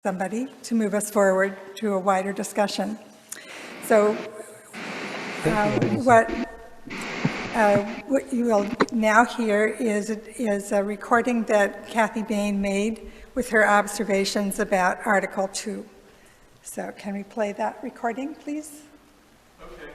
somebody to move us forward to a wider discussion. So what you will now hear is a recording that Kathy Bain made with her observations about Article 2. So can we play that recording, please? Okay.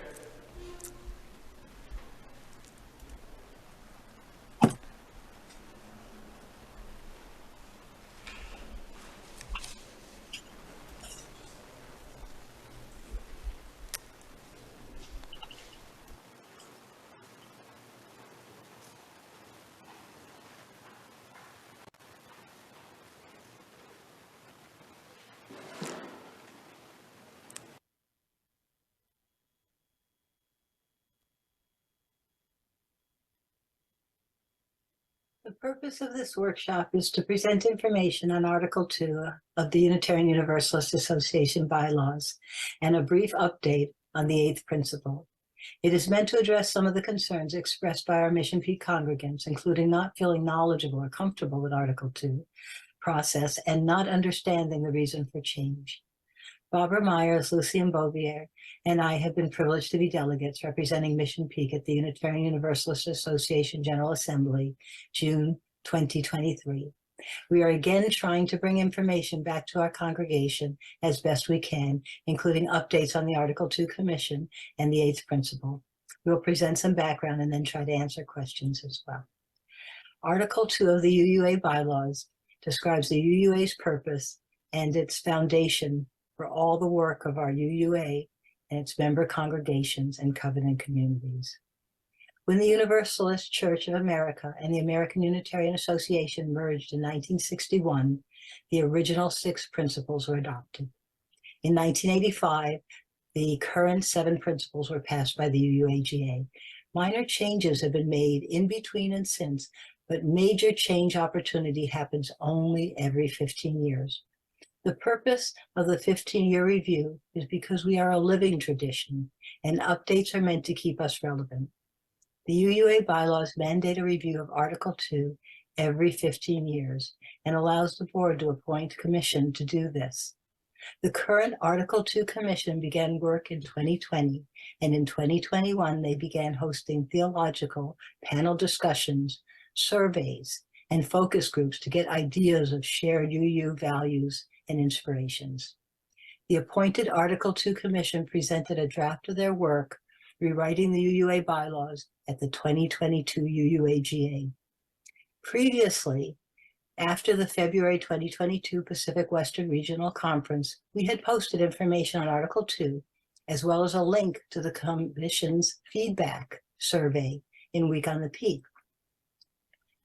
The purpose of this workshop is to present information on Article 2 of the Unitarian Universalist Association bylaws and a brief update on the 8th principle. It is meant to address some of the concerns expressed by our Mission Peak congregants, including not feeling knowledgeable or comfortable with Article 2 process and not understanding the reason for change. Barbara Myers, Lucien Bouvier, and I have been privileged to be delegates representing Mission Peak at the Unitarian Universalist Association General Assembly, June 2023. We are again trying to bring information back to our congregation as best we can, including updates on the Article 2 Commission and the 8th principle. We'll present some background and then try to answer questions as well. Article 2 of the UUA bylaws describes the UUA's purpose and its foundation for all the work of our UUA and its member congregations and covenant communities. When the Universalist Church of America and the American Unitarian Association merged in 1961, the original 6 principles were adopted. In 1985, the current 7 principles were passed by the UUAGA. Minor changes have been made in between and since, but major change opportunity happens only every 15 years. The purpose of the 15-year review is because we are a living tradition, and updates are meant to keep us relevant. The UUA bylaws mandate a review of Article 2 every 15 years and allows the board to appoint a commission to do this. The current Article 2 Commission began work in 2020, and in 2021 they began hosting theological panel discussions, surveys, and focus groups to get ideas of shared UU values and inspirations. The appointed Article 2 Commission presented a draft of their work rewriting the UUA bylaws at the 2022 UUAGA. Previously, after the February 2022 Pacific Western Regional Conference, we had posted information on Article 2, as well as a link to the Commission's feedback survey in Week on the Peak.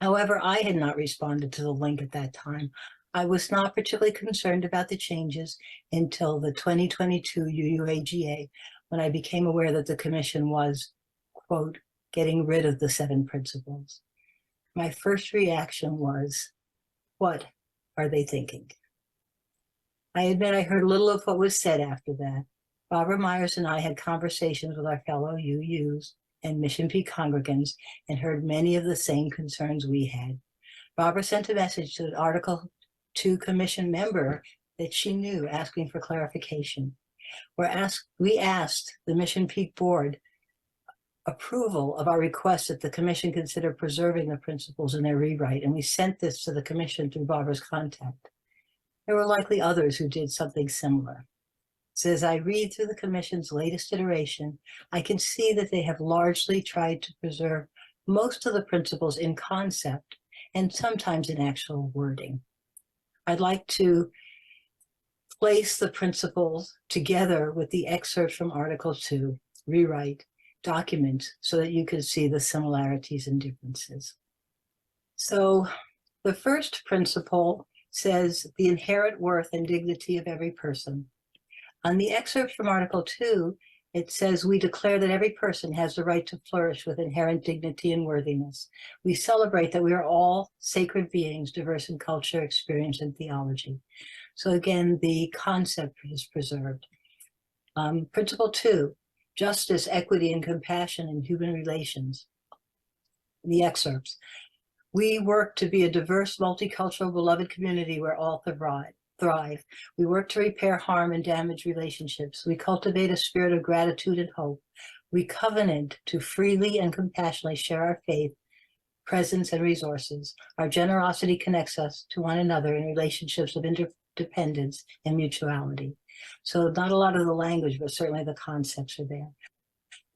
However, I had not responded to the link at that time. I was not particularly concerned about the changes until the 2022 UUAGA, when I became aware that the Commission was, quote, getting rid of the 7 principles. My first reaction was, what are they thinking? I admit I heard little of what was said after that. Barbara Myers and I had conversations with our fellow UUs and Mission Peak congregants and heard many of the same concerns we had. Barbara sent a message to the Article 2 Commission member that she knew, asking for clarification. We asked the Mission Peak Board approval of our request that the Commission consider preserving the principles in their rewrite, and we sent this to the Commission through Barbara's contact. There were likely others who did something similar. So as I read through the Commission's latest iteration, I can see that they have largely tried to preserve most of the principles in concept and sometimes in actual wording. I'd like to place the principles together with the excerpt from Article 2, rewrite, document, so that you can see the similarities and differences. So the first principle says the inherent worth and dignity of every person. On the excerpt from Article 2, it says, we declare that every person has the right to flourish with inherent dignity and worthiness. We celebrate that we are all sacred beings, diverse in culture, experience, and theology. So again, the concept is preserved. Principle 2, justice, equity, and compassion in human relations. The excerpts. We work to be a diverse, multicultural, beloved community where all thrive. thrive. We work to repair harm and damaged relationships. We cultivate a spirit of gratitude and hope. We covenant to freely and compassionately share our faith, presence, and resources. Our generosity connects us to one another in relationships of interdependence and mutuality. So not a lot of the language, but certainly the concepts are there.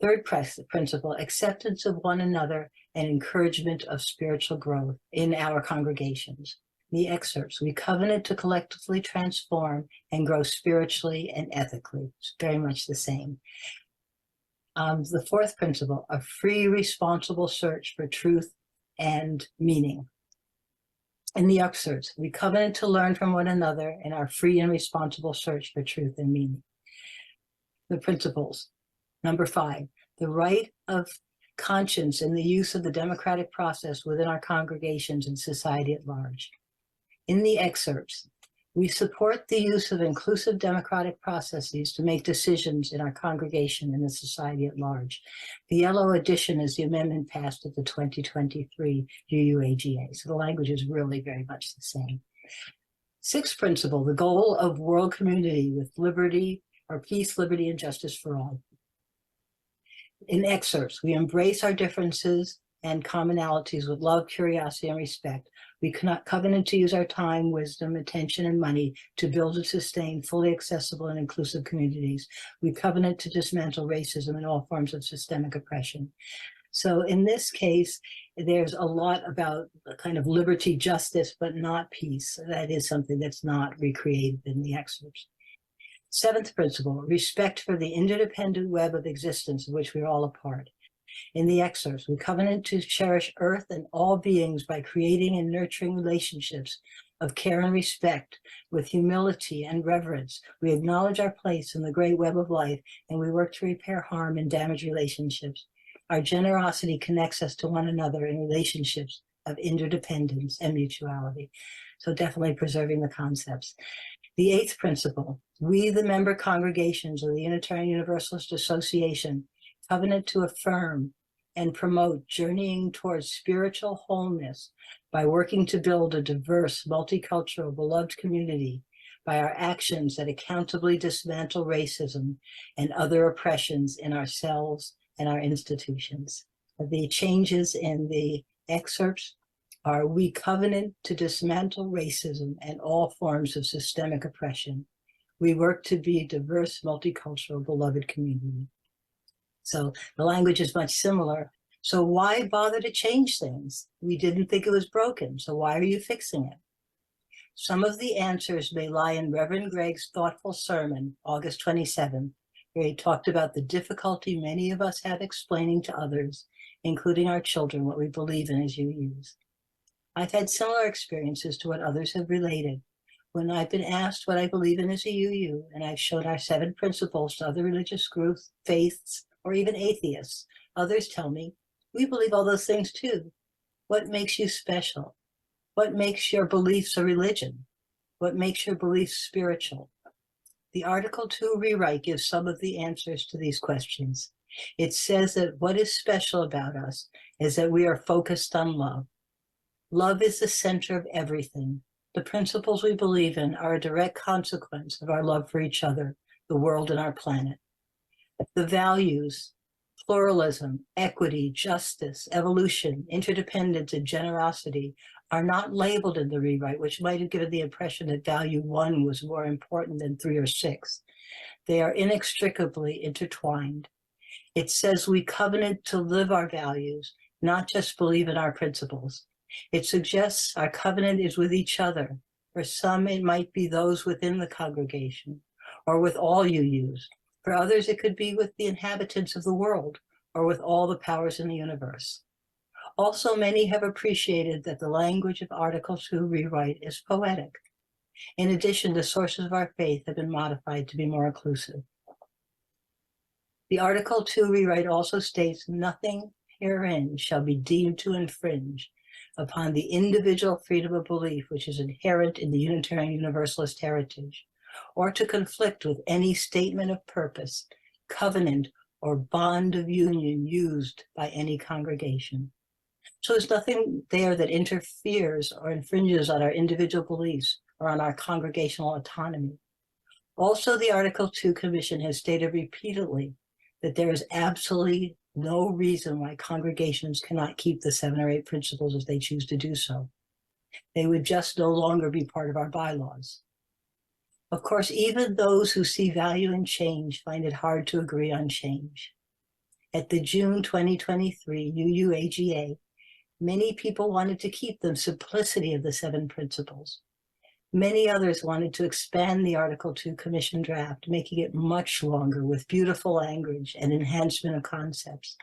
Third principle, acceptance of one another and encouragement of spiritual growth in our congregations. The excerpts, we covenant to collectively transform and grow spiritually and ethically. It's very much the same. The fourth principle, a free, responsible search for truth and meaning. In the excerpts, we covenant to learn from one another in our free and responsible search for truth and meaning. The principles. Number 5, the right of conscience in the use of the democratic process within our congregations and society at large. In the excerpts, we support the use of inclusive democratic processes to make decisions in our congregation and the society at large. The yellow edition is the amendment passed at the 2023 UUAGA, so the language is really very much the same. Sixth principle, the goal of world community with liberty or peace, liberty, and justice for all. In excerpts, we embrace our differences and commonalities with love, curiosity, and respect. We cannot covenant to use our time, wisdom, attention, and money to build and sustain fully accessible and inclusive communities. We covenant to dismantle racism and all forms of systemic oppression. So in this case, there's a lot about kind of liberty, justice, but not peace. That is something that's not recreated in the excerpts. Seventh principle, respect for the interdependent web of existence of which we are all a part. In the excerpts, we covenant to cherish Earth and all beings by creating and nurturing relationships of care and respect with humility and reverence. We acknowledge our place in the great web of life, and we work to repair harm and damaged relationships. Our generosity connects us to one another in relationships of interdependence and mutuality. So definitely preserving the concepts. The eighth principle, we, the member congregations of the Unitarian Universalist Association, covenant to affirm and promote journeying towards spiritual wholeness by working to build a diverse, multicultural, beloved community by our actions that accountably dismantle racism and other oppressions in ourselves and our institutions. The changes in the excerpts are, we covenant to dismantle racism and all forms of systemic oppression. We work to be a diverse, multicultural, beloved community. So the language is much similar. So why bother to change things? We didn't think it was broken, so why are you fixing it? Some of the answers may lie in Reverend Gregg's thoughtful sermon, August 27, where he talked about the difficulty many of us have explaining to others, including our children, what we believe in as UUs. I've had similar experiences to what others have related. When I've been asked what I believe in as a UU, and I've shown our 7 principles to other religious groups, faiths, or even atheists, others tell me, we believe all those things too. What makes you special? What makes your beliefs a religion? What makes your beliefs spiritual? The Article 2 rewrite gives some of the answers to these questions. It says that what is special about us is that we are focused on love. Love is the center of everything. The principles we believe in are a direct consequence of our love for each other, the world, and our planet. The values, pluralism, equity, justice, evolution, interdependence, and generosity are not labeled in the rewrite, which might have given the impression that value 1 was more important than 3 or 6. They are inextricably intertwined. It says we covenant to live our values, not just believe in our principles. It suggests our covenant is with each other. For some, it might be those within the congregation, or with all UUs. For others, it could be with the inhabitants of the world, or with all the powers in the universe. Also, many have appreciated that the language of Article 2 rewrite is poetic. In addition, the sources of our faith have been modified to be more inclusive. The Article 2 rewrite also states, nothing herein shall be deemed to infringe upon the individual freedom of belief which is inherent in the Unitarian Universalist heritage, or to conflict with any statement of purpose, covenant, or bond of union used by any congregation. So there's nothing there that interferes or infringes on our individual beliefs or on our congregational autonomy. Also, the Article 2 Commission has stated repeatedly that there is absolutely no reason why congregations cannot keep the 7 or 8 principles if they choose to do so. They would just no longer be part of our bylaws. Of course, even those who see value in change find it hard to agree on change. At the June 2023 UUAGA, many people wanted to keep the simplicity of the 7 principles. Many others wanted to expand the Article 2 Commission draft, making it much longer with beautiful language and enhancement of concepts.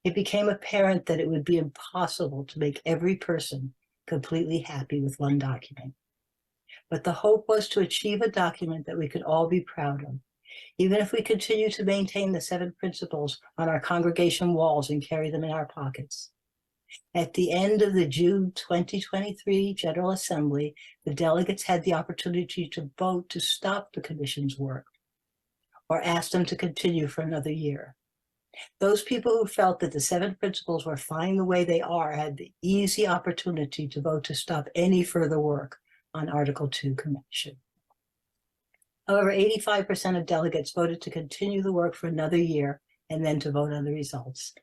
It became apparent that it would be impossible to make every person completely happy with one document. But the hope was to achieve a document that we could all be proud of, even if we continue to maintain the 7 principles on our congregation walls and carry them in our pockets. At the end of the June 2023 General Assembly, the delegates had the opportunity to vote to stop the Commission's work or ask them to continue for another year. Those people who felt that the 7 principles were fine the way they are had the easy opportunity to vote to stop any further work on Article 2 Commission. However, 85% of delegates voted to continue the work for another year and then to vote on the results.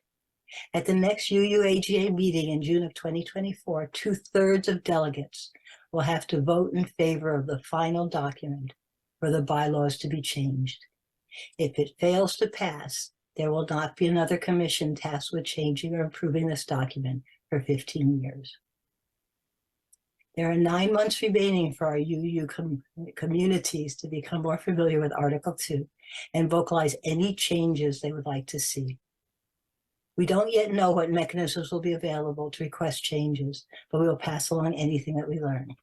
At the next UUAGA meeting in June of 2024, 2/3 of delegates will have to vote in favor of the final document for the bylaws to be changed. If it fails to pass, there will not be another commission tasked with changing or improving this document for 15 years. There are 9 months remaining for our UU communities to become more familiar with Article 2 and vocalize any changes they would like to see. We don't yet know what mechanisms will be available to request changes, but we will pass along anything that we learn.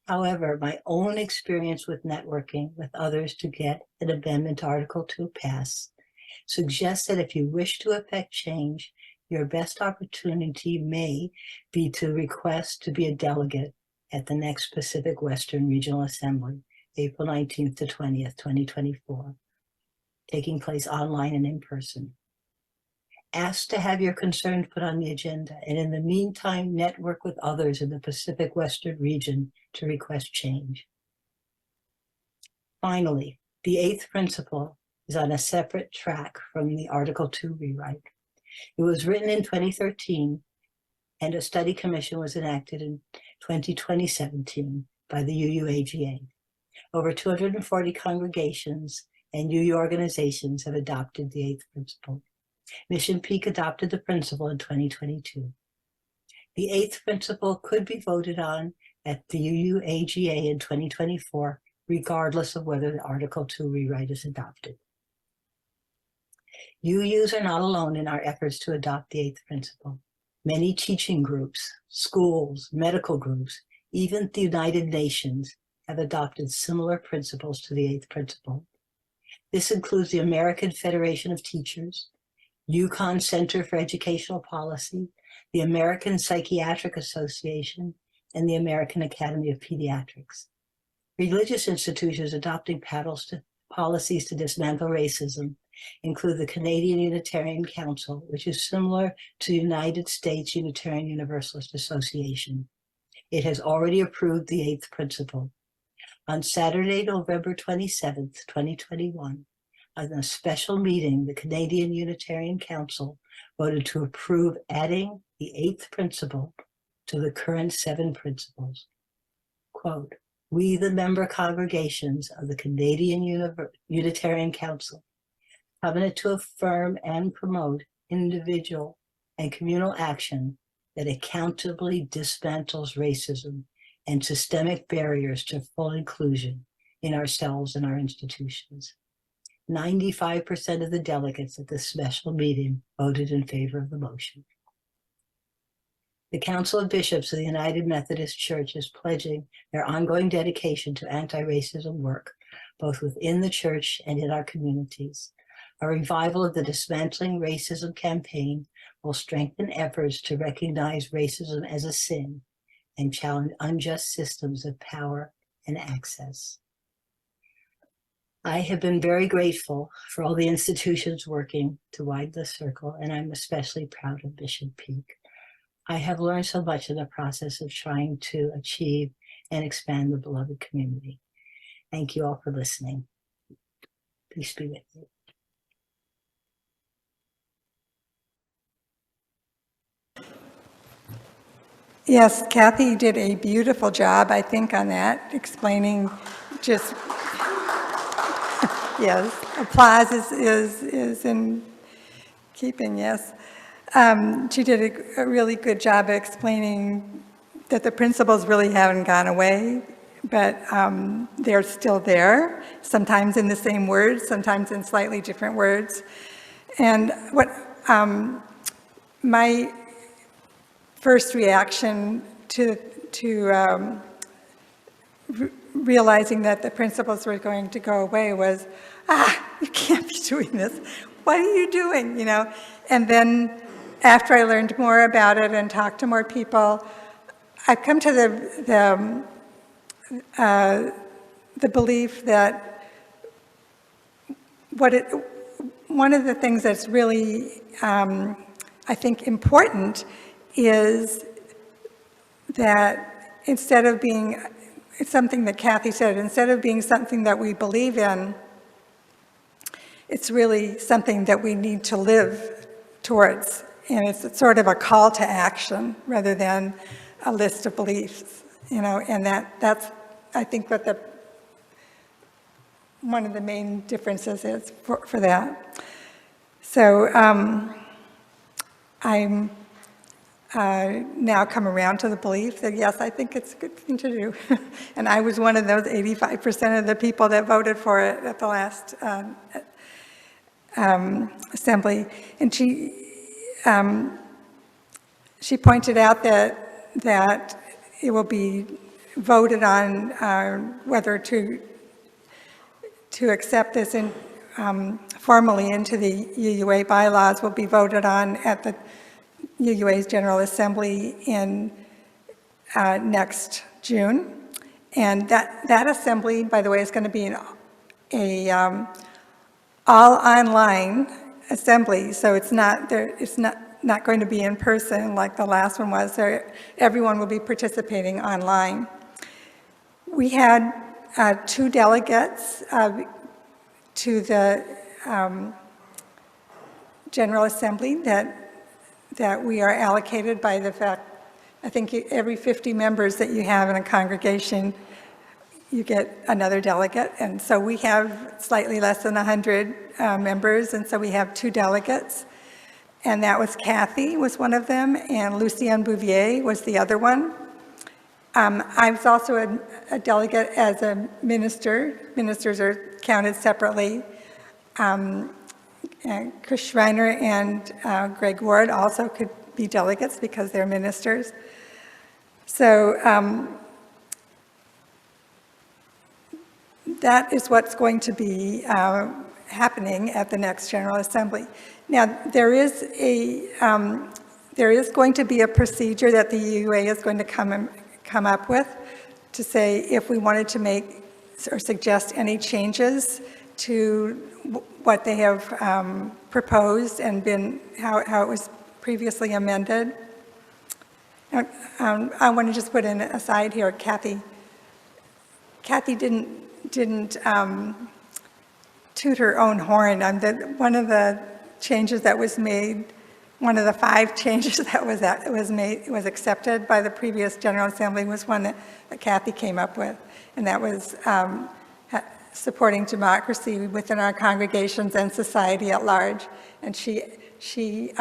However, my own experience with networking with others to get an amendment to Article 2 passed suggests that if you wish to effect change, your best opportunity may be to request to be a delegate at the next Pacific Western Regional Assembly, April 19th to 20th, 2024, taking place online and in person. Ask to have your concerns put on the agenda, and in the meantime, network with others in the Pacific Western region to request change. Finally, the 8th principle is on a separate track from the Article 2 rewrite. It was written in 2013, and a study commission was enacted in 2017 by the UUAGA. Over 240 congregations and UU organizations have adopted the 8th principle. Mission Peak adopted the principle in 2022. The 8th principle could be voted on at the UUAGA in 2024, regardless of whether the Article 2 rewrite is adopted. UUs are not alone in our efforts to adopt the 8th principle. Many teaching groups, schools, medical groups, even the United Nations have adopted similar principles to the 8th principle. This includes the American Federation of Teachers, UConn Center for Educational Policy, the American Psychiatric Association, and the American Academy of Pediatrics. Religious institutions adopting policies to dismantle racism include the Canadian Unitarian Council, which is similar to the United States Unitarian Universalist Association. It has already approved the 8th principle. On Saturday, November 27th, 2021, on a special meeting, the Canadian Unitarian Council voted to approve adding the 8th principle to the current 7 principles. Quote, "We, the member congregations of the Canadian Unitarian Council, covenant to affirm and promote individual and communal action that accountably dismantles racism and systemic barriers to full inclusion in ourselves and our institutions." 95% of the delegates at this special meeting voted in favor of the motion. The Council of Bishops of the United Methodist Church is pledging their ongoing dedication to anti-racism work, both within the church and in our communities. A revival of the Dismantling Racism campaign will strengthen efforts to recognize racism as a sin and challenge unjust systems of power and access. I have been very grateful for all the institutions working to widen the circle, and I'm especially proud of Mission Peak. I have learned so much in the process of trying to achieve and expand the beloved community. Thank you all for listening. Peace be with you. Yes, Kathy did a beautiful job, I think, on that, explaining just, yes, applause is in keeping, yes. She did a really good job of explaining that the principles really haven't gone away, but they're still there, sometimes in the same words, sometimes in slightly different words. And what my first reaction to realizing that the principles were going to go away was, you can't be doing this. What are you doing, you know? And then after I learned more about it and talked to more people, I've come to the belief that one of the things that's really, I think, important is that instead of being, it's something that Kathy said, instead of being something that we believe in, it's really something that we need to live towards. And it's sort of a call to action rather than a list of beliefs, you know, and that's, I think, what one of the main differences is for that. So I'm now come around to the belief that, yes, I think it's a good thing to do. And I was one of those 85% of the people that voted for it at the last assembly. And she pointed out that it will be voted on whether to accept this formally into the UUA bylaws will be voted on at the UUA's General Assembly in next June. And that assembly, by the way, is going to be an all online assembly, so it's not going to be in person like the last one was. Everyone will be participating online. We had 2 delegates to the General Assembly that we are allocated by the fact, I think every 50 members that you have in a congregation, you get another delegate. And so we have slightly less than 100 members, and so we have 2 delegates. And that was Kathy was one of them, and Lucienne Bouvier was the other one. I was also a delegate as a minister. Ministers are counted separately. Chris Schreiner and Greg Ward also could be delegates because they're ministers. So that is what's going to be happening at the next General Assembly. Now, there is going to be a procedure that the UUA is going to come up with to say if we wanted to make or suggest any changes to what they have proposed and how it was previously amended. I want to just put in aside here, Kathy didn't toot her own horn. One of the changes that was made, one of the 5 changes that was accepted by the previous General Assembly was one that Kathy came up with, and that was supporting democracy within our congregations and society at large. And she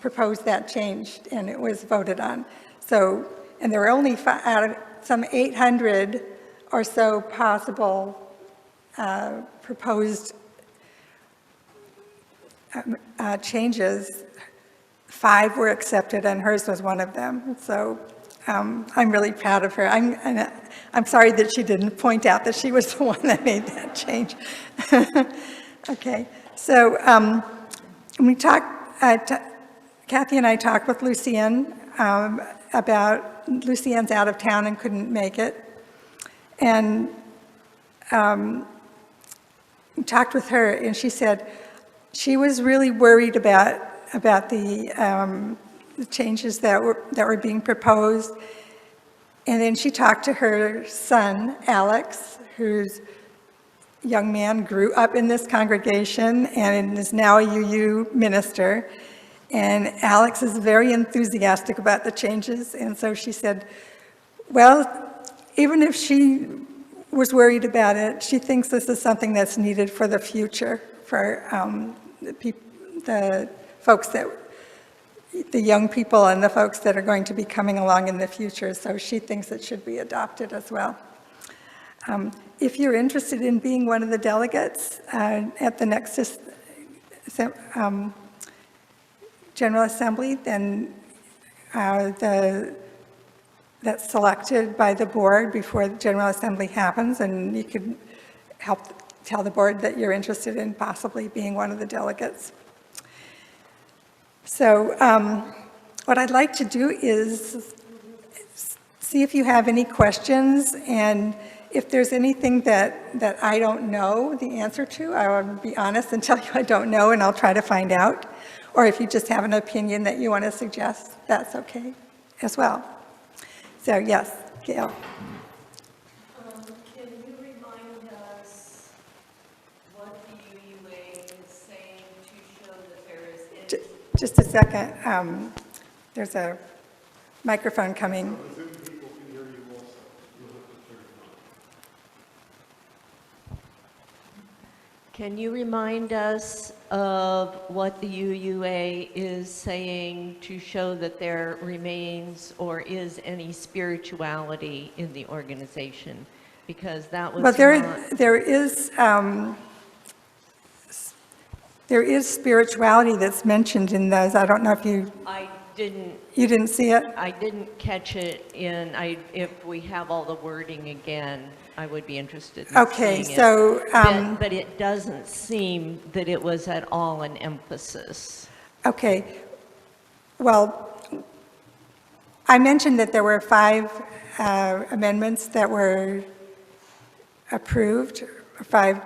proposed that change, and it was voted on. So, and there were only out of some 800 or so possible proposed changes, 5 were accepted, and hers was one of them. So I'm really proud of her. I'm sorry that she didn't point out that she was the one that made that change. Okay, so we talked, Kathy and I talked with Lucienne about, Lucienne's out of town and couldn't make it. And we talked with her, and she said she was really worried about the changes that were being proposed, And then she talked to her son, Alex, whose young man grew up in this congregation and is now a UU minister. And Alex is very enthusiastic about the changes. And so she said, well, even if she was worried about it, she thinks this is something that's needed for the future, for the folks that, the young people and the folks that are going to be coming along in the future. So she thinks it should be adopted as well. If you're interested in being one of the delegates at the next General Assembly, then that's selected by the board before the General Assembly happens, and you could help tell the board that you're interested in possibly being one of the delegates. So what I'd like to do is see if you have any questions, and if there's anything that I don't know the answer to, I will be honest and tell you I don't know, and I'll try to find out. Or if you just have an opinion that you want to suggest, that's okay as well. So yes, Gail. Can you remind us what the UUA is saying to show that there is any... Just a second. There's a microphone coming. Can you remind us of what the UUA is saying to show that there remains or is any spirituality in the organization? Because that was Well, not... there is spirituality that's mentioned in those. I don't know if you didn't see it? I didn't catch it in, if we have all the wording again, I would be interested in Okay, seeing so... it. But it doesn't seem that it was at all an emphasis. Okay. Well, I mentioned that there were 5 amendments that were approved, 5,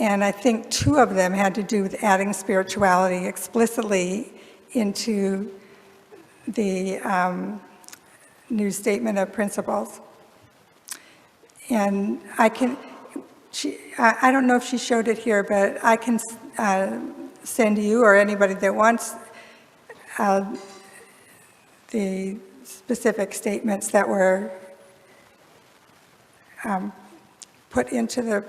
and I think 2 of them had to do with adding spirituality explicitly into the new statement of principles. And I don't know if she showed it here, but I can send you or anybody that wants the specific statements that were put into the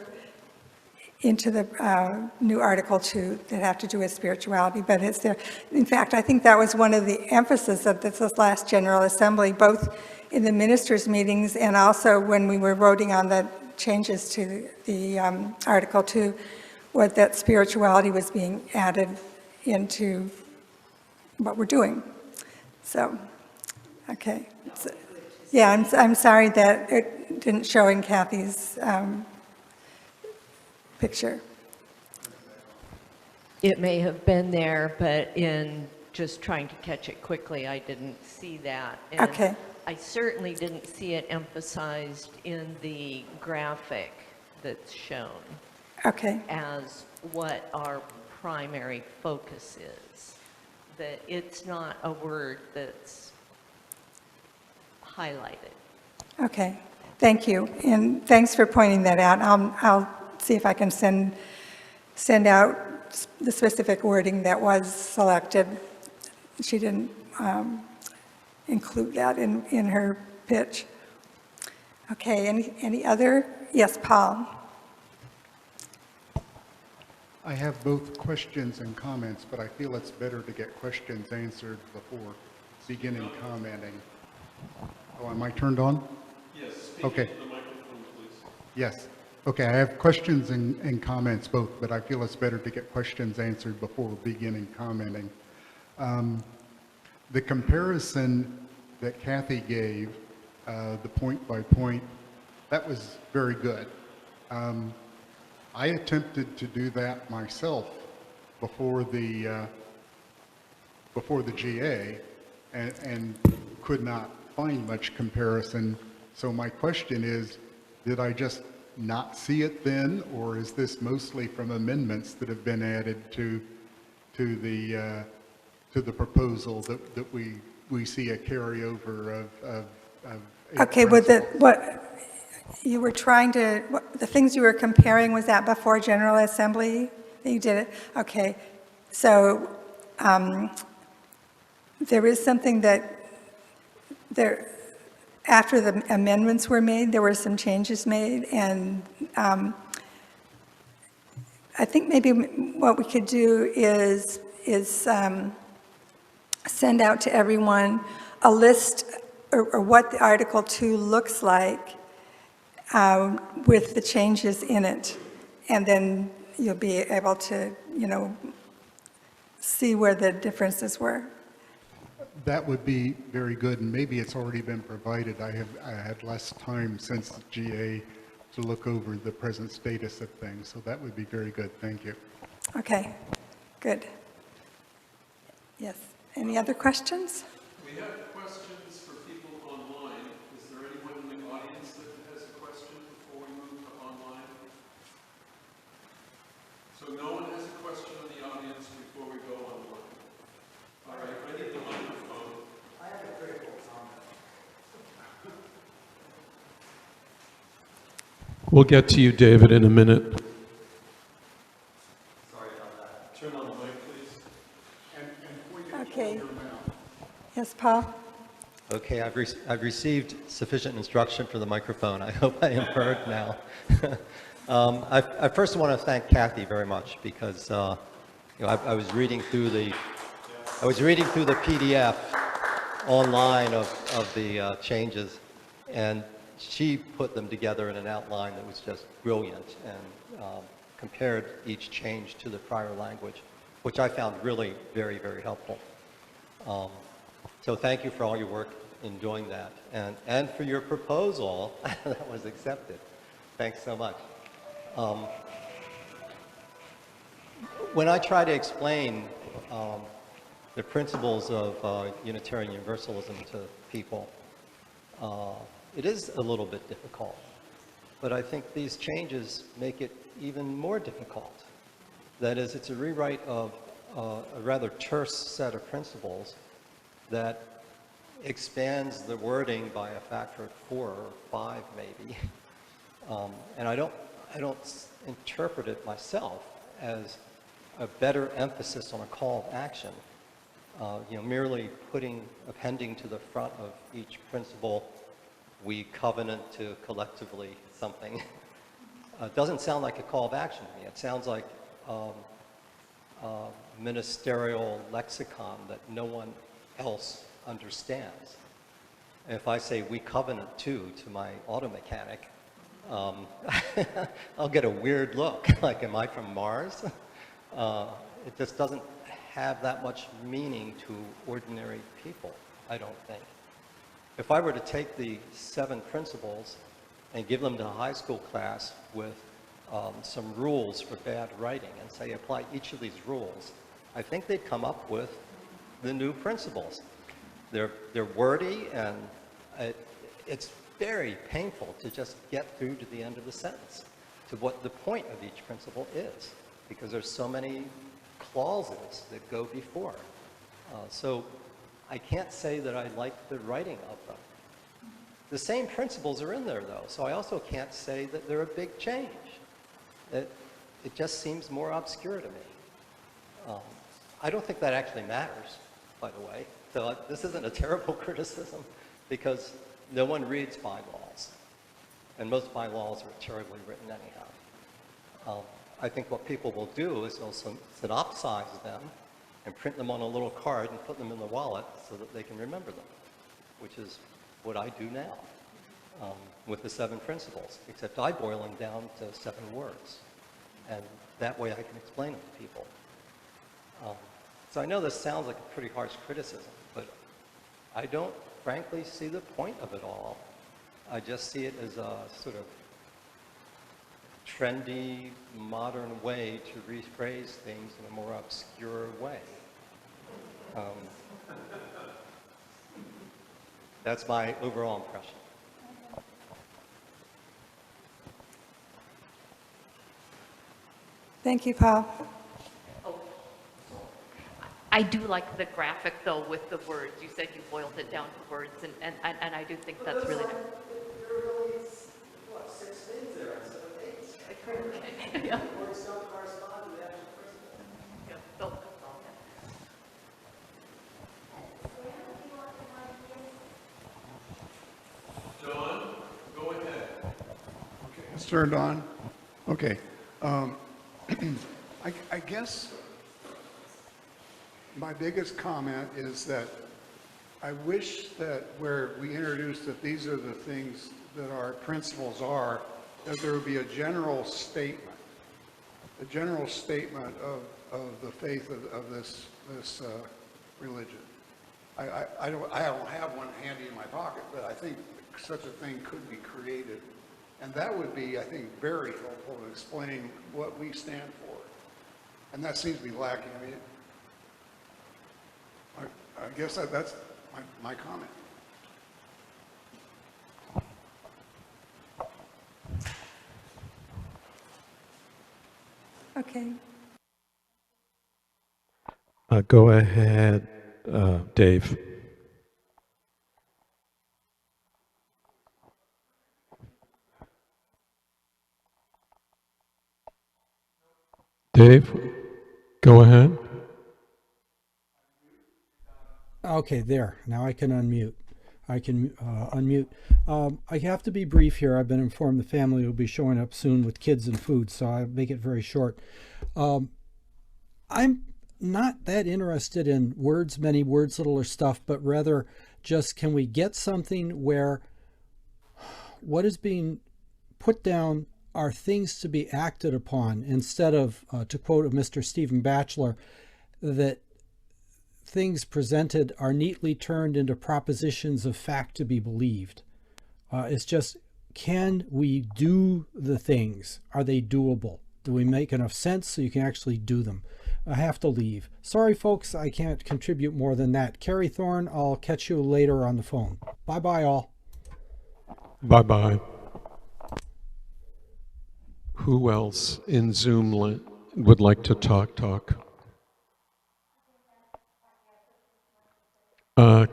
new Article 2 that have to do with spirituality, but it's there. In fact, I think that was one of the emphasis of this last General Assembly, both in the ministers' meetings and also when we were voting on the changes to the Article 2, was that spirituality was being added into what we're doing. So, okay. So, yeah, I'm sorry that it didn't show in Kathy's picture. It may have been there, but in just trying to catch it quickly, I didn't see that. And Okay. I certainly didn't see it emphasized in the graphic that's shown Okay. as what our primary focus is. That it's not a word that's highlighted. Okay. Thank you, and thanks for pointing that out. I'll see if I can send out the specific wording that was selected. She didn't include that in her pitch. Okay, any other? Yes, Paul. I have both questions and comments, but I feel it's better to get questions answered before beginning commenting. Oh, am I turned on? Yes, speak Okay. into the microphone, please. Yes. Okay, I have questions and comments both, but I feel it's better to get questions answered before beginning commenting. The comparison that Kathy gave, the point by point, that was very good. I attempted to do that myself before the GA and could not find much comparison. So my question is, did I just not see it then, or is this mostly from amendments that have been added to the proposal that we we see a carryover of Okay, but what you were trying to, the things you were comparing, was that before General Assembly that you did it? Okay, so there is something that there, after the amendments were made, there were some changes made, and I think maybe what we could do is send out to everyone a list or what the Article 2 looks like with the changes in it. And then you'll be able to, see where the differences were. That would be very good, and maybe it's already been provided. I had less time since GA to look over the present status of things, so that would be very good. Thank you. Okay, good. Yes, any other questions? We have questions for people online. Is there anyone in the audience that has a question before we move to online? So no one has a question in the audience before we go online. All right, I need the microphone. I have a critical comment. We'll get to you, David, in a minute. Sorry about that. Turn on the mic, please. Okay. Yes, Paul? Okay, I've received sufficient instruction for the microphone. I hope I am heard now. I first want to thank Kathy very much because I was reading through the PDF online of the changes, and she put them together in an outline that was just brilliant and compared each change to the prior language, which I found really very, very helpful. So thank you for all your work in doing that, and for your proposal that was accepted. Thanks so much. When I try to explain the principles of Unitarian Universalism to people, it is a little bit difficult, but I think these changes make it even more difficult. That is, it's a rewrite of a rather terse set of principles that expands the wording by a factor of 4 or 5 maybe. And I don't interpret it myself as a better emphasis on a call of action. Merely appending to the front of each principle, we covenant to collectively something. Doesn't sound like a call of action to me. It sounds like ministerial lexicon that no one else understands. If I say we covenant to my auto mechanic, I'll get a weird look, like am I from Mars? It just doesn't have that much meaning to ordinary people, I don't think. If I were to take the 7 principles and give them to a high school class with some rules for bad writing and say apply each of these rules, I think they'd come up with the new principles. They're wordy, and it's very painful to just get through to the end of the sentence, to what the point of each principle is, because there's so many clauses that go before. So I can't say that I like the writing of them. The same principles are in there, though, so I also can't say that they're a big change. It just seems more obscure to me. I don't think that actually matters, by the way. So this isn't a terrible criticism, because no one reads bylaws, and most bylaws are terribly written anyhow. I think what people will do is they'll synopsize them and print them on a little card and put them in the wallet so that they can remember them, which is what I do now with the 7 principles, except I boil them down to 7 words, and that way I can explain them to people. So I know this sounds like a pretty harsh criticism, but I don't frankly see the point of it all. I just see it as a sort of trendy, modern way to rephrase things in a more obscure way. That's my overall impression. Thank you, Paul. I do like the graphic though with the words. You said you boiled it down to words, and I do think that's really nice. There really is, what, 6 things there instead of 8? Yeah. Words don't correspond to the actual principle. Yeah, Bill, that's all, yeah. John, go ahead. It's turned on? Okay. I guess my biggest comment is that I wish that where we introduced that these are the things that our principles are, that there would be a general statement of the faith of this religion. I don't have one handy in my pocket, but I think such a thing could be created. And that would be, I think, very helpful in explaining what we stand for. And that seems to be lacking. I mean, I guess that's my comment. Okay. Go ahead, Dave. Dave, go ahead. Okay, there. Now I can unmute. I can unmute. I have to be brief here. I've been informed the family will be showing up soon with kids and food, so I'll make it very short. I'm not that interested in words, many words, little, or stuff, but rather just can we get something where what is being put down are things to be acted upon instead of, to quote Mr. Stephen Batchelor, that things presented are neatly turned into propositions of fact to be believed. It's just, can we do the things? Are they doable? Do we make enough sense so you can actually do them? I have to leave. Sorry, folks, I can't contribute more than that. Carrie Thorne, I'll catch you later on the phone. Bye-bye, all. Bye-bye. Who else in Zoom would like to talk?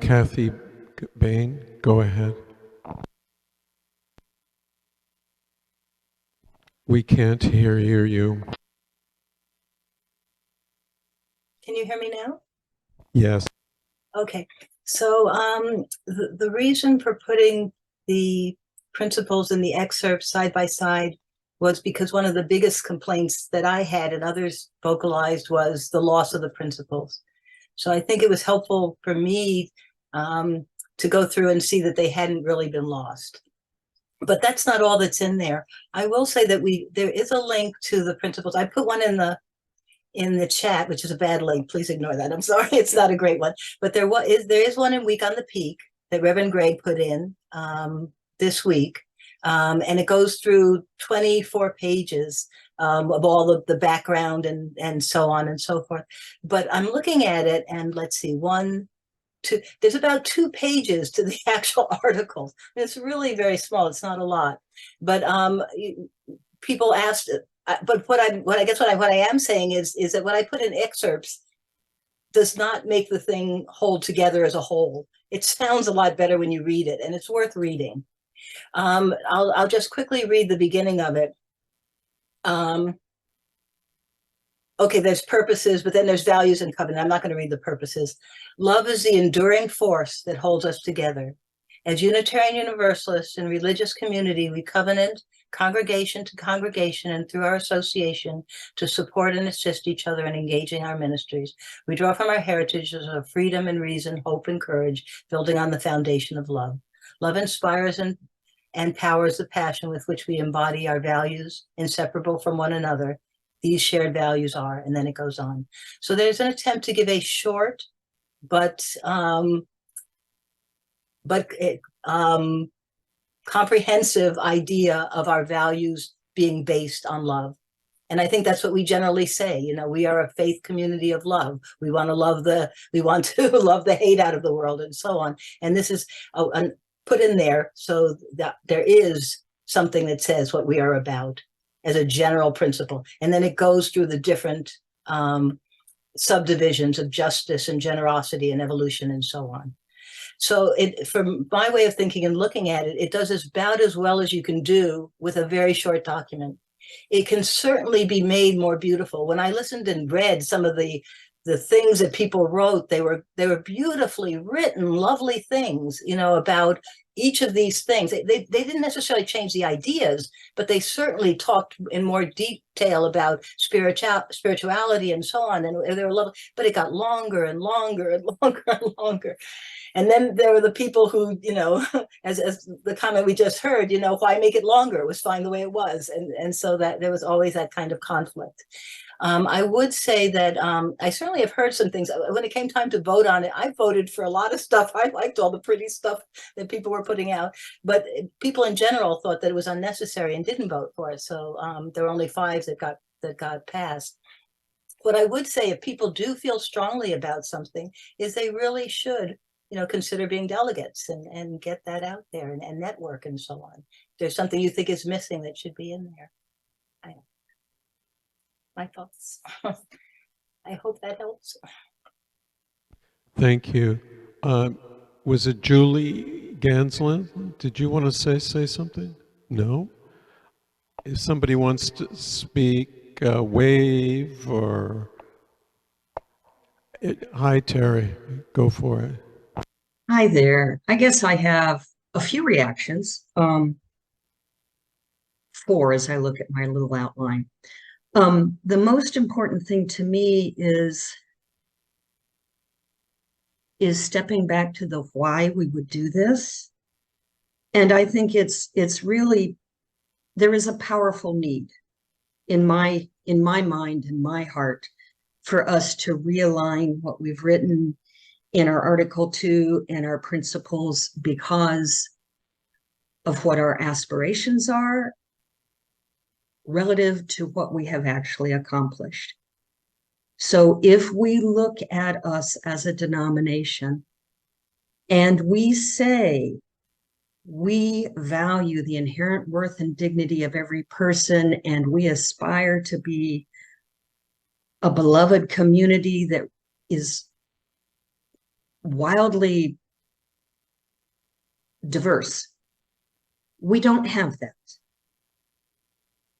Kathy Bain, go ahead. We can't hear you. Can you hear me now? Yes. Okay, so the reason for putting the principles and the excerpts side by side was because one of the biggest complaints that I had and others vocalized was the loss of the principles. So I think it was helpful for me to go through and see that they hadn't really been lost. But that's not all that's in there. I will say that there is a link to the principles. I put one in the chat, which is a bad link. Please ignore that. I'm sorry, it's not a great one. But there is one in Week on the Peak that Reverend Greg put in this week. And it goes through 24 pages of all of the background and so on and so forth. But I'm looking at it and let's see, there's about 2 pages to the actual articles. It's really very small. It's not a lot. But people asked, but what I am saying is that what I put in excerpts does not make the thing hold together as a whole. It sounds a lot better when you read it, and it's worth reading. I'll just quickly read the beginning of it. Okay, there's purposes, but then there's values and covenant. I'm not going to read the purposes. Love is the enduring force that holds us together. As Unitarian Universalists and religious community, we covenant congregation to congregation and through our association to support and assist each other in engaging our ministries. We draw from our heritages of freedom and reason, hope and courage, building on the foundation of love. Love inspires and powers the passion with which we embody our values, inseparable from one another. These shared values are, and then it goes on. So there's an attempt to give a short but comprehensive idea of our values being based on love. And I think that's what we generally say. You know, we are a faith community of love. We want to love the hate out of the world and so on. And this is put in there so that there is something that says what we are about as a general principle. And then it goes through the different subdivisions of justice and generosity and evolution and so on. So from my way of thinking and looking at it, it does about as well as you can do with a very short document. It can certainly be made more beautiful. When I listened and read some of the things that people wrote, they were beautifully written, lovely things, you know, about each of these things. They didn't necessarily change the ideas, but they certainly talked in more detail about spirituality and so on. And they were lovely, but it got longer and longer and longer and longer. And then there were the people who, you know, as the comment we just heard, you know, why make it longer? It was fine the way it was. And so that there was always that kind of conflict. I would say that I certainly have heard some things. When it came time to vote on it, I voted for a lot of stuff. I liked all the pretty stuff that people were putting out, but people in general thought that it was unnecessary and didn't vote for it. So there were only 5 that got passed. What I would say, if people do feel strongly about something, is they really should, you know, consider being delegates and get that out there and network and so on. If there's something you think is missing that should be in there. My thoughts. I hope that helps. Thank you. Was it Julie Ganslin? Did you want to say something? No? If somebody wants to speak, wave or... Hi, Terry. Go for it. Hi there. I guess I have a few reactions. 4 as I look at my little outline. The most important thing to me is stepping back to the why we would do this. And I think it's really, there is a powerful need in my mind, in my heart, for us to realign what we've written in our Article 2 and our principles because of what our aspirations are relative to what we have actually accomplished. So if we look at us as a denomination and we say we value the inherent worth and dignity of every person and we aspire to be a beloved community that is wildly diverse, we don't have that.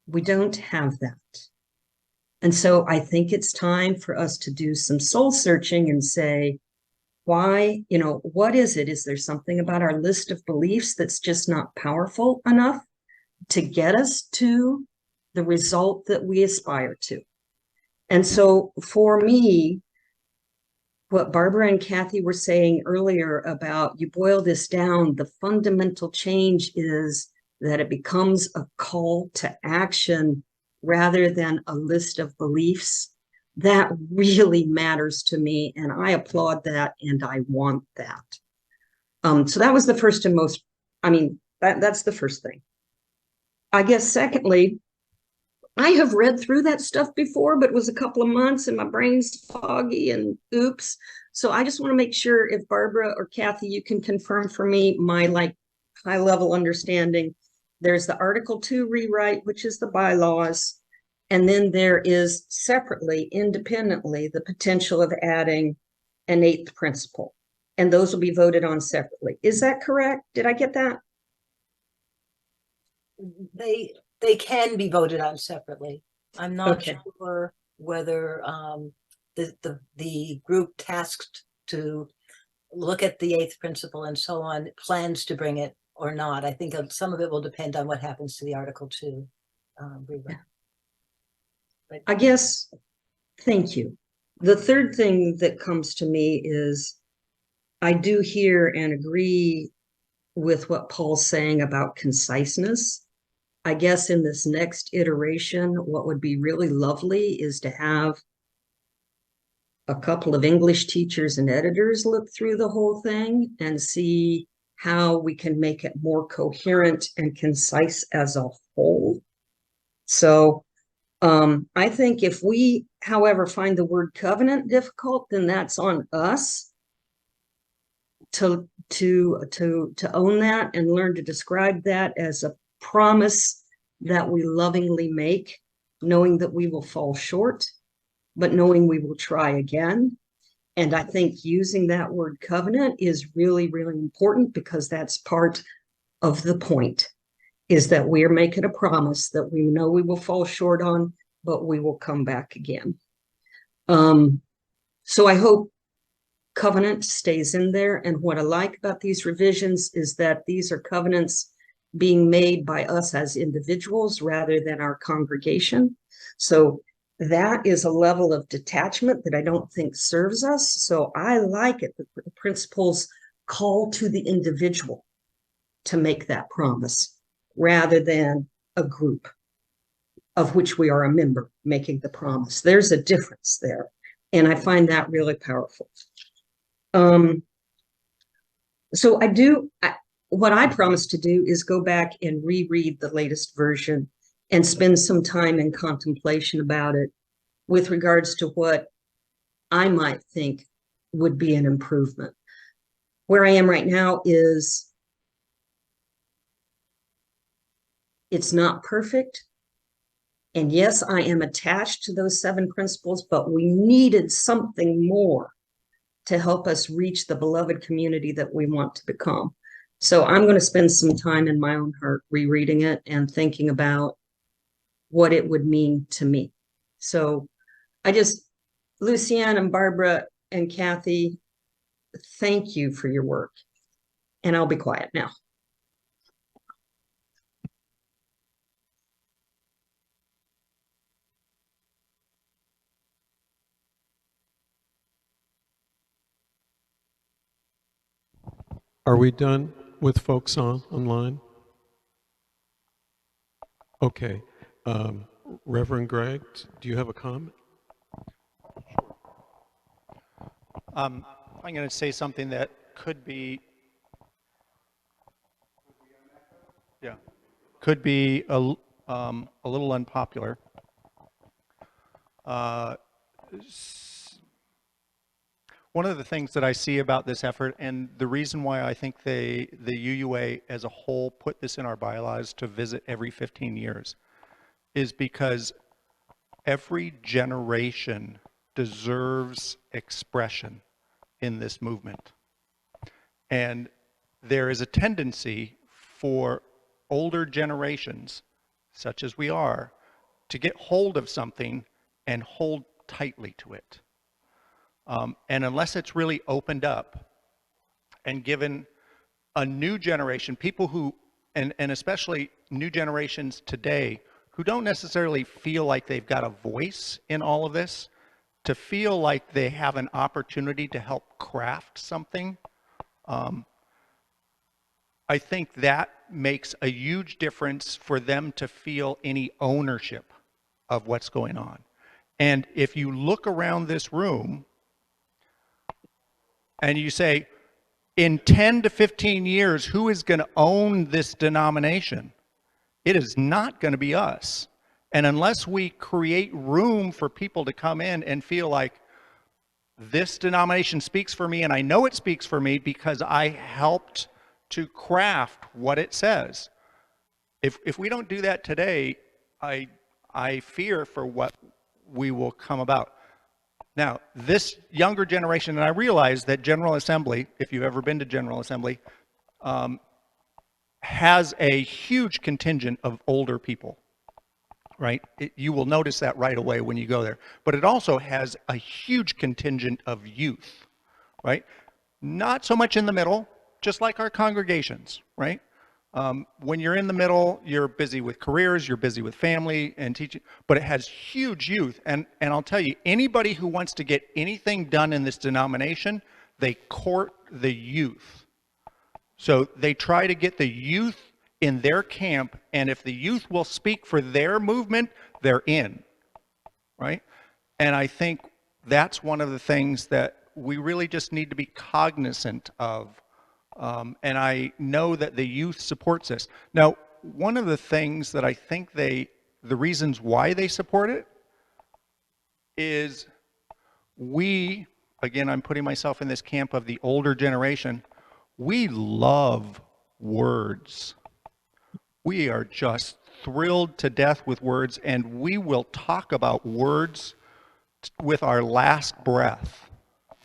We don't have that. And so I think it's time for us to do some soul searching and say, why, you know, what is it? Is there something about our list of beliefs that's just not powerful enough to get us to the result that we aspire to? And so for me, what Barbara and Kathy were saying earlier about you boil this down, the fundamental change is that it becomes a call to action rather than a list of beliefs. That really matters to me, and I applaud that, and I want that. So that was the first and most, I mean, that's the first thing. I guess secondly, I have read through that stuff before, but it was a couple of months and my brain's foggy and oops. So I just want to make sure if Barbara or Kathy, you can confirm for me my like high level understanding. There's the Article 2 rewrite, which is the bylaws. And then there is separately, independently, the potential of adding an 8th principle. And those will be voted on separately. Is that correct? Did I get that? They can be voted on separately. I'm not sure whether the group tasked to look at the 8th principle and so on plans to bring it or not. I think some of it will depend on what happens to the Article 2 rewrite. But I guess, thank you. The third thing that comes to me is I do hear and agree with what Paul's saying about conciseness. I guess in this next iteration, what would be really lovely is to have a couple of English teachers and editors look through the whole thing and see how we can make it more coherent and concise as a whole. So I think if we, however, find the word covenant difficult, then that's on us to own that and learn to describe that as a promise that we lovingly make, knowing that we will fall short. but knowing we will try again. And I think using that word covenant is really, really important, because that's part of the point, is that we are making a promise that we know we will fall short on, but we will come back again. So I hope covenant stays in there. And what I like about these revisions is that these are covenants being made by us as individuals rather than our congregation. So that is a level of detachment that I don't think serves us. So I like it that the principles call to the individual to make that promise rather than a group of which we are a member making the promise. There's a difference there. And I find that really powerful. So what I promise to do is go back and reread the latest version and spend some time in contemplation about it with regards to what I might think would be an improvement. Where I am right now is it's not perfect. And yes, I am attached to those 7 principles, but we needed something more to help us reach the beloved community that we want to become. So I'm going to spend some time in my own heart rereading it and thinking about what it would mean to me. So Lucianne and Barbara and Kathy, thank you for your work. And I'll be quiet now. Are we done with folks online? Okay. Reverend Greg, do you have a comment? I'm going to say something that could be a little unpopular. One of the things that I see about this effort, and the reason why I think the UUA as a whole put this in our bylaws to visit every 15 years, is because every generation deserves expression in this movement. And there is a tendency for older generations, such as we are, to get hold of something and hold tightly to it. And unless it's really opened up and given a new generation, people who, and especially new generations today, who don't necessarily feel like they've got a voice in all of this, to feel like they have an opportunity to help craft something, I think that makes a huge difference for them to feel any ownership of what's going on. And if you look around this room and you say, in 10 to 15 years, who is going to own this denomination? It is not going to be us. And unless we create room for people to come in and feel like this denomination speaks for me, and I know it speaks for me because I helped to craft what it says. If we don't do that today, I fear for what we will come about. Now, this younger generation, and I realize that General Assembly, if you've ever been to General Assembly, has a huge contingent of older people, right? You will notice that right away when you go there. But it also has a huge contingent of youth, right? Not so much in the middle, just like our congregations, right? When you're in the middle, you're busy with careers, you're busy with family and teaching, but it has huge youth. And I'll tell you, anybody who wants to get anything done in this denomination, they court the youth. So they try to get the youth in their camp, and if the youth will speak for their movement, they're in, right? And I think that's one of the things that we really just need to be cognizant of. And I know that the youth supports this. Now, one of the things that I think the reasons why they support it is we, again, I'm putting myself in this camp of the older generation, we love words. We are just thrilled to death with words, and we will talk about words with our last breath.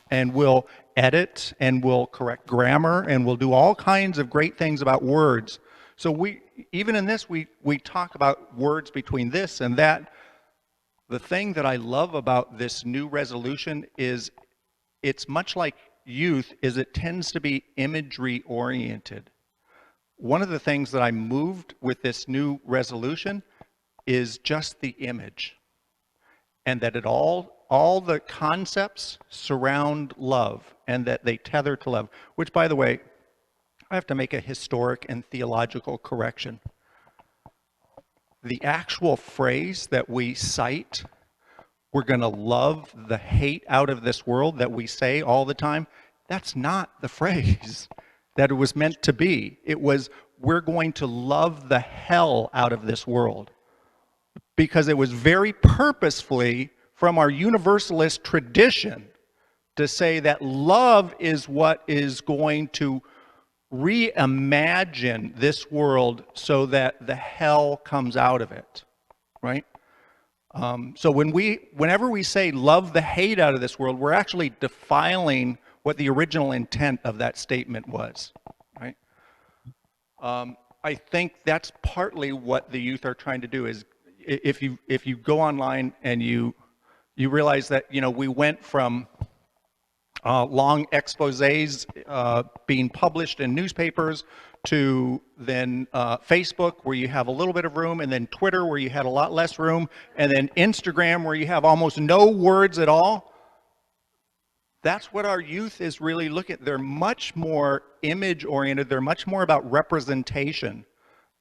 And we'll edit and we'll correct grammar and we'll do all kinds of great things about words. So even in this, we talk about words between this and that. The thing that I love about this new resolution is it's much like youth, is it tends to be imagery oriented. One of the things that I moved with this new resolution is just the image, and that all the concepts surround love and that they tether to love, which, by the way, I have to make a historic and theological correction. The actual phrase that we cite, we're going to love the hate out of this world, that we say all the time, that's not the phrase that it was meant to be. It was, we're going to love the hell out of this world. Because it was very purposefully from our universalist tradition to say that love is what is going to reimagine this world so that the hell comes out of it, right? So whenever we say love the hate out of this world, we're actually defiling what the original intent of that statement was, right? I think that's partly what the youth are trying to do. Is if you go online and you realize that, you know, we went from long exposés being published in newspapers to then Facebook, where you have a little bit of room, and then Twitter, where you had a lot less room, and then Instagram, where you have almost no words at all. That's what our youth is really looking at. They're much more image oriented. They're much more about representation.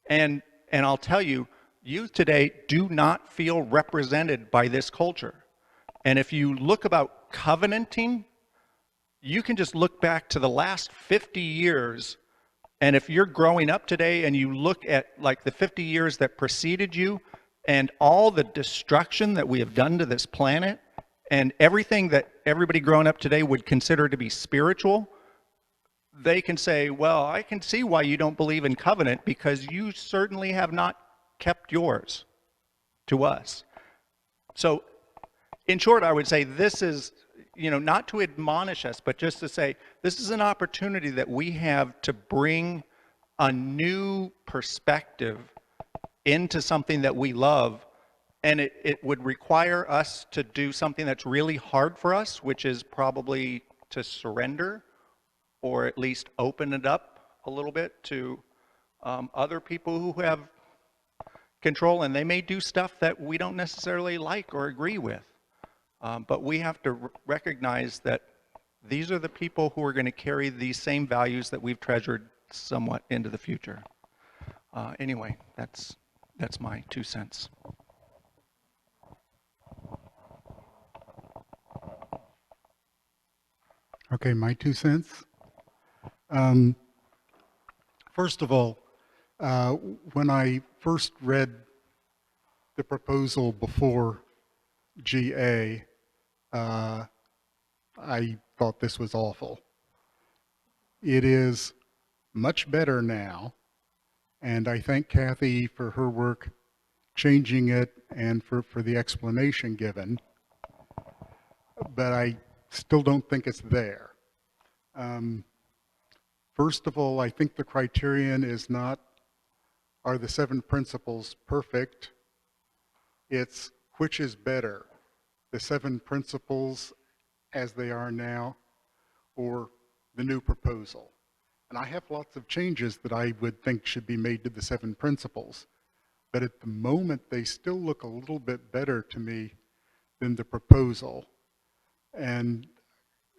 And I'll tell you, youth today do not feel represented by this culture. And if you look about covenanting, you can just look back to the last 50 years, and if you're growing up today and you look at like the 50 years that preceded you and all the destruction that we have done to this planet and everything that everybody growing up today would consider to be spiritual, they can say, well, I can see why you don't believe in covenant, because you certainly have not kept yours to us. So in short, I would say this is, you know, not to admonish us, but just to say this is an opportunity that we have to bring a new perspective into something that we love. And it would require us to do something that's really hard for us, which is probably to surrender, or at least open it up a little bit to other people who have control, and they may do stuff that we don't necessarily like or agree with. But we have to recognize that these are the people who are going to carry these same values that we've treasured somewhat into the future. Anyway, that's my 2 cents. Okay, my 2 cents. First of all, when I first read the proposal before GA, I thought this was awful. It is much better now, and I thank Kathy for her work changing it and for the explanation given, but I still don't think it's there. First of all, I think the criterion is not, are the 7 principles perfect? It's which is better, the 7 principles as they are now, or the new proposal. And I have lots of changes that I would think should be made to the 7 principles, but at the moment they still look a little bit better to me than the proposal. And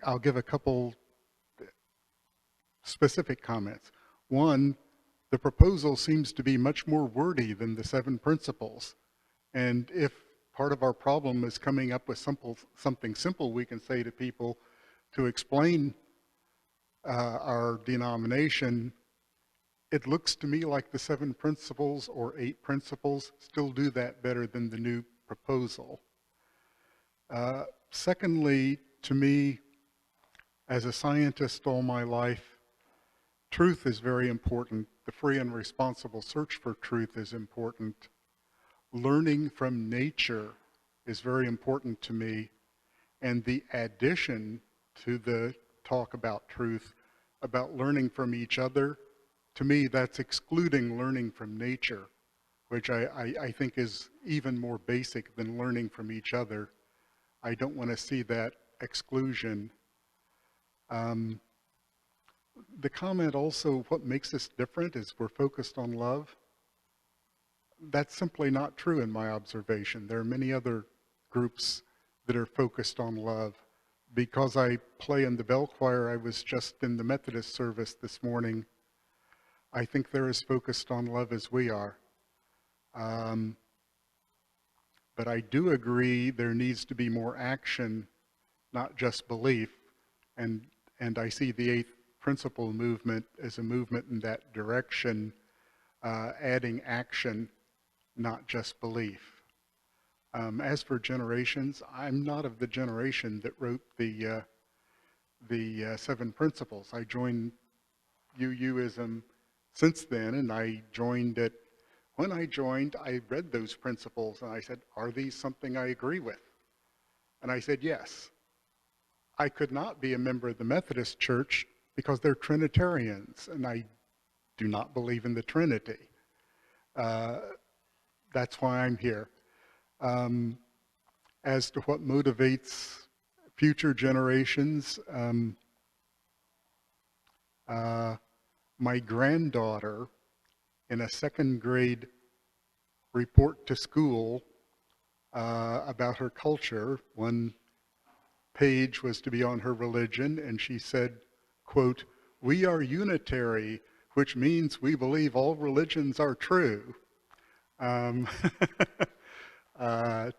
I'll give a couple specific comments. One, the proposal seems to be much more wordy than the 7 principles. And if part of our problem is coming up with something simple we can say to people to explain our denomination, it looks to me like the 7 principles or 8 principles still do that better than the new proposal. Secondly, to me, as a scientist all my life, truth is very important. The free and responsible search for truth is important. Learning from nature is very important to me. and the addition to the talk about truth, about learning from each other, to me, that's excluding learning from nature, which I think is even more basic than learning from each other. I don't want to see that exclusion. The comment also, what makes us different is we're focused on love. That's simply not true in my observation. There are many other groups that are focused on love. Because I play in the bell choir, I was just in the Methodist service this morning. I think they're as focused on love as we are. But I do agree there needs to be more action, not just belief. And I see the Eighth Principle movement as a movement in that direction, adding action, not just belief. As for generations, I'm not of the generation that wrote the 7 Principles. I joined UUism since then, and I joined it. When I joined, I read those principles, and I said, are these something I agree with? And I said, yes. I could not be a member of the Methodist Church because they're Trinitarians, and I do not believe in the Trinity. That's why I'm here. As to what motivates future generations, my granddaughter, in a 2nd grade report to school about her culture, one page was to be on her religion, and she said, quote, "We are unitary, which means we believe all religions are true."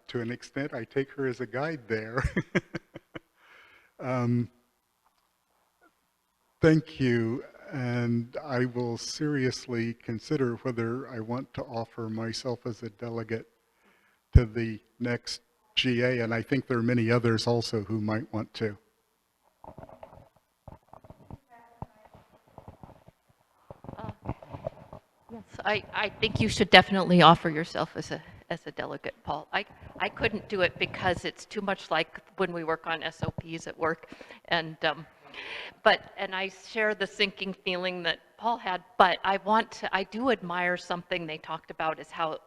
To an extent, I take her as a guide there. Thank you, and I will seriously consider whether I want to offer myself as a delegate to the next GA, and I think there are many others also who might want to. Yes, I think you should definitely offer yourself as a delegate, Paul. I couldn't do it because it's too much like when we work on SOPs at work, and I share the sinking feeling that Paul had, but I do admire something they talked about is how,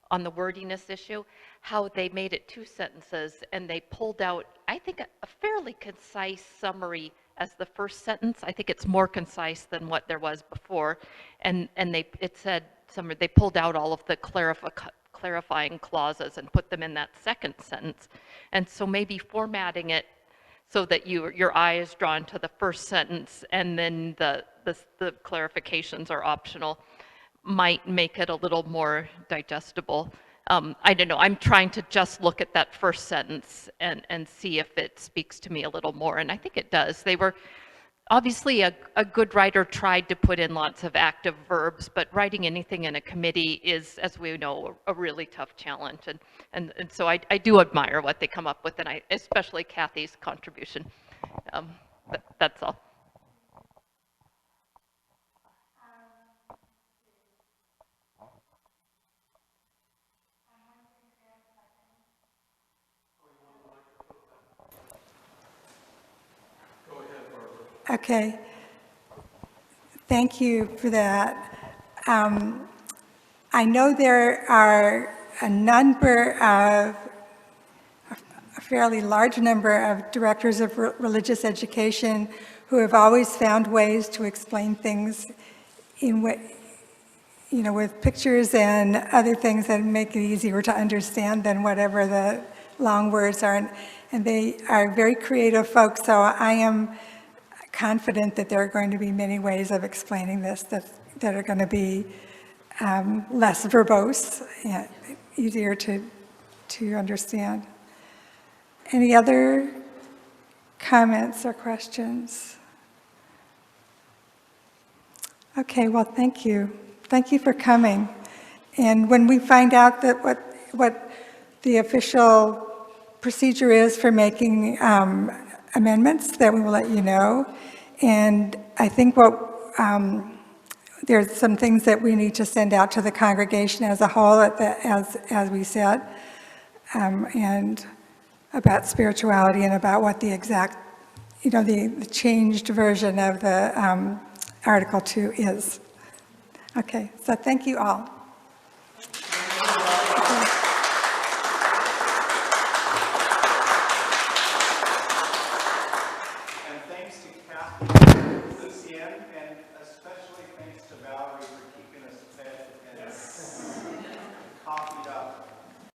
on the wordiness issue, how they made it 2 sentences and they pulled out, I think, a fairly concise summary as the first sentence. I think it's more concise than what there was before, and it said they pulled out all of the clarifying clauses and put them in that 2nd sentence, and so maybe formatting it so that your eye is drawn to the first sentence and then the clarifications are optional might make it a little more digestible. I don't know, I'm trying to just look at that first sentence and see if it speaks to me a little more, and I think it does. They were, obviously a good writer tried to put in lots of active verbs, but writing anything in a committee is, as we know, a really tough challenge. And so I do admire what they come up with, and especially Kathy's contribution. That's all. Okay. Thank you for that. I know there are a fairly large number of directors of religious education who have always found ways to explain things with pictures and other things that make it easier to understand than whatever the long words are. And they are very creative folks, so I am confident that there are going to be many ways of explaining this that are going to be less verbose, and easier to understand. Any other comments or questions? Okay, well, thank you. Thank you for coming. And when we find out that what the official procedure is for making amendments, that we will let you know. And I think there's some things that we need to send out to the congregation as a whole, as we said. And about spirituality and about what the exact, the changed version of the Article 2 is. Okay, so thank you all. And thanks to Kathy, Lucienne, and especially